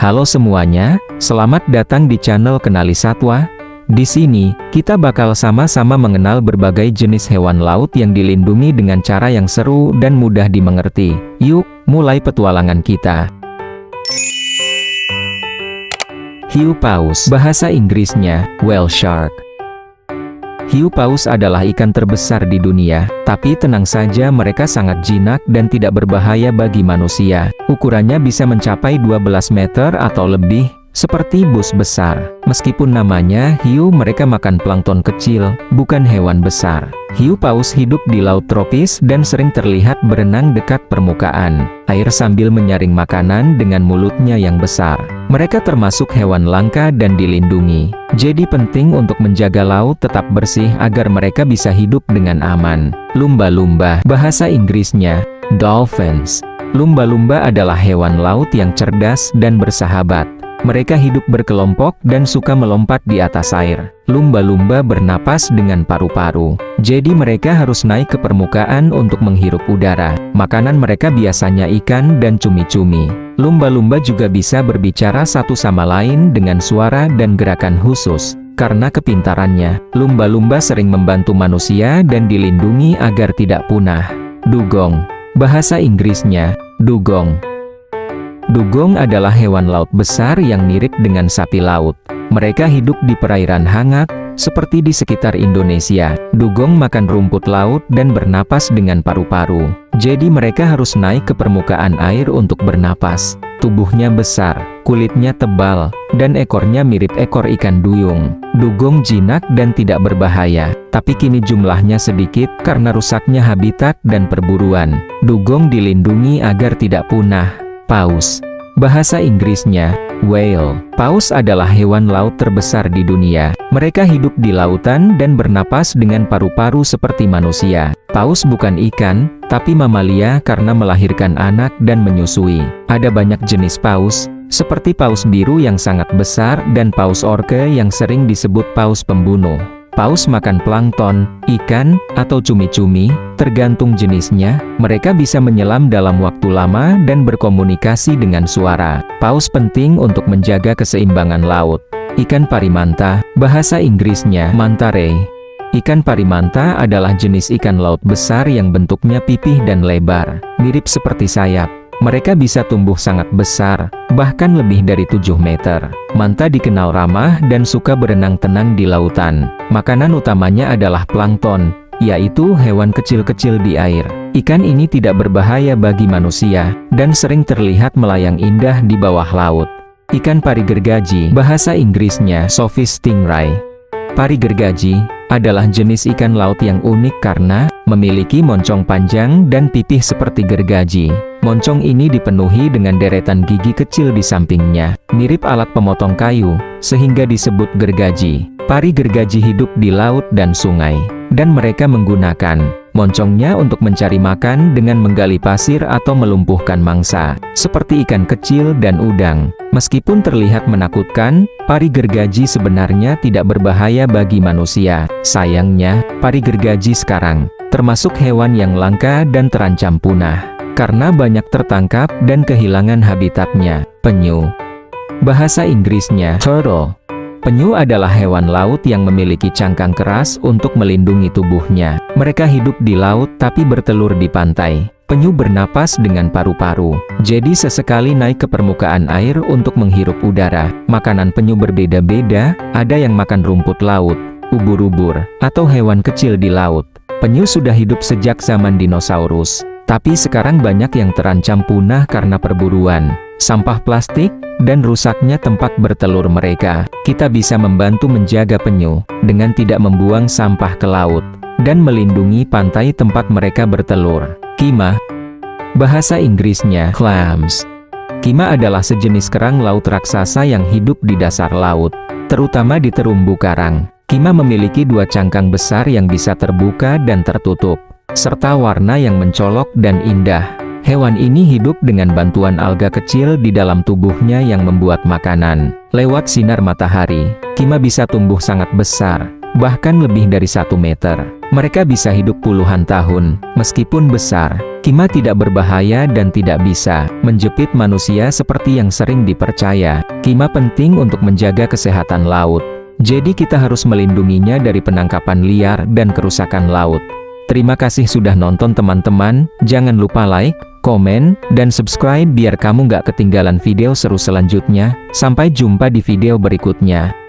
Halo semuanya, selamat datang di channel Kenali Satwa. Di sini, kita bakal sama-sama mengenal berbagai jenis hewan laut yang dilindungi dengan cara yang seru dan mudah dimengerti. Yuk, mulai petualangan kita. Hiu paus, bahasa Inggrisnya, whale shark. Hiu paus adalah ikan terbesar di dunia, tapi tenang saja mereka sangat jinak dan tidak berbahaya bagi manusia. Ukurannya bisa mencapai 12 meter atau lebih, seperti bus besar. Meskipun namanya hiu, mereka makan plankton kecil, bukan hewan besar. Hiu paus hidup di laut tropis dan sering terlihat berenang dekat permukaan air sambil menyaring makanan dengan mulutnya yang besar. Mereka termasuk hewan langka dan dilindungi. Jadi penting untuk menjaga laut tetap bersih agar mereka bisa hidup dengan aman. Lumba-lumba, bahasa Inggrisnya, dolphins. Lumba-lumba adalah hewan laut yang cerdas dan bersahabat. Mereka hidup berkelompok dan suka melompat di atas air. Lumba-lumba bernapas dengan paru-paru. Jadi mereka harus naik ke permukaan untuk menghirup udara. Makanan mereka biasanya ikan dan cumi-cumi. Lumba-lumba juga bisa berbicara satu sama lain dengan suara dan gerakan khusus. Karena kepintarannya, lumba-lumba sering membantu manusia dan dilindungi agar tidak punah. Dugong, bahasa Inggrisnya, dugong. Dugong adalah hewan laut besar yang mirip dengan sapi laut. Mereka hidup di perairan hangat, seperti di sekitar Indonesia. Dugong makan rumput laut dan bernapas dengan paru-paru. Jadi mereka harus naik ke permukaan air untuk bernapas. Tubuhnya besar, kulitnya tebal, dan ekornya mirip ekor ikan duyung. Dugong jinak dan tidak berbahaya, tapi kini jumlahnya sedikit karena rusaknya habitat dan perburuan. Dugong dilindungi agar tidak punah. Paus, bahasa Inggrisnya, whale. Paus adalah hewan laut terbesar di dunia. Mereka hidup di lautan dan bernapas dengan paru-paru seperti manusia. Paus bukan ikan, tapi mamalia karena melahirkan anak dan menyusui. Ada banyak jenis paus, seperti paus biru yang sangat besar dan paus orke yang sering disebut paus pembunuh. Paus makan plankton, ikan, atau cumi-cumi, tergantung jenisnya. Mereka bisa menyelam dalam waktu lama dan berkomunikasi dengan suara. Paus penting untuk menjaga keseimbangan laut. Ikan parimanta, bahasa Inggrisnya manta ray. Ikan parimanta adalah jenis ikan laut besar yang bentuknya pipih dan lebar, mirip seperti sayap. Mereka bisa tumbuh sangat besar, bahkan lebih dari 7 meter. Manta dikenal ramah dan suka berenang tenang di lautan. Makanan utamanya adalah plankton, yaitu hewan kecil-kecil di air. Ikan ini tidak berbahaya bagi manusia, dan sering terlihat melayang indah di bawah laut. Ikan pari gergaji, bahasa Inggrisnya Sophis stingray. Pari gergaji adalah jenis ikan laut yang unik karena memiliki moncong panjang dan pipih seperti gergaji. Moncong ini dipenuhi dengan deretan gigi kecil di sampingnya, mirip alat pemotong kayu, sehingga disebut gergaji. Pari gergaji hidup di laut dan sungai, dan mereka menggunakan moncongnya untuk mencari makan dengan menggali pasir atau melumpuhkan mangsa, seperti ikan kecil dan udang. Meskipun terlihat menakutkan, pari gergaji sebenarnya tidak berbahaya bagi manusia. Sayangnya, pari gergaji sekarang termasuk hewan yang langka dan terancam punah, karena banyak tertangkap dan kehilangan habitatnya. Penyu, bahasa Inggrisnya turtle. Penyu adalah hewan laut yang memiliki cangkang keras untuk melindungi tubuhnya. Mereka hidup di laut tapi bertelur di pantai. Penyu bernapas dengan paru-paru, jadi sesekali naik ke permukaan air untuk menghirup udara. Makanan penyu berbeda-beda, ada yang makan rumput laut, ubur-ubur, atau hewan kecil di laut. Penyu sudah hidup sejak zaman dinosaurus, tapi sekarang banyak yang terancam punah karena perburuan, sampah plastik, dan rusaknya tempat bertelur mereka. Kita bisa membantu menjaga penyu dengan tidak membuang sampah ke laut dan melindungi pantai tempat mereka bertelur. Kima, bahasa Inggrisnya clams. Kima adalah sejenis kerang laut raksasa yang hidup di dasar laut, terutama di terumbu karang. Kima memiliki 2 cangkang besar yang bisa terbuka dan tertutup, serta warna yang mencolok dan indah. Hewan ini hidup dengan bantuan alga kecil di dalam tubuhnya yang membuat makanan. Lewat sinar matahari, kima bisa tumbuh sangat besar, bahkan lebih dari 1 meter. Mereka bisa hidup puluhan tahun, meskipun besar. Kima tidak berbahaya dan tidak bisa menjepit manusia seperti yang sering dipercaya. Kima penting untuk menjaga kesehatan laut. Jadi kita harus melindunginya dari penangkapan liar dan kerusakan laut. Terima kasih sudah nonton teman-teman. Jangan lupa like, komen, dan subscribe biar kamu nggak ketinggalan video seru selanjutnya. Sampai jumpa di video berikutnya.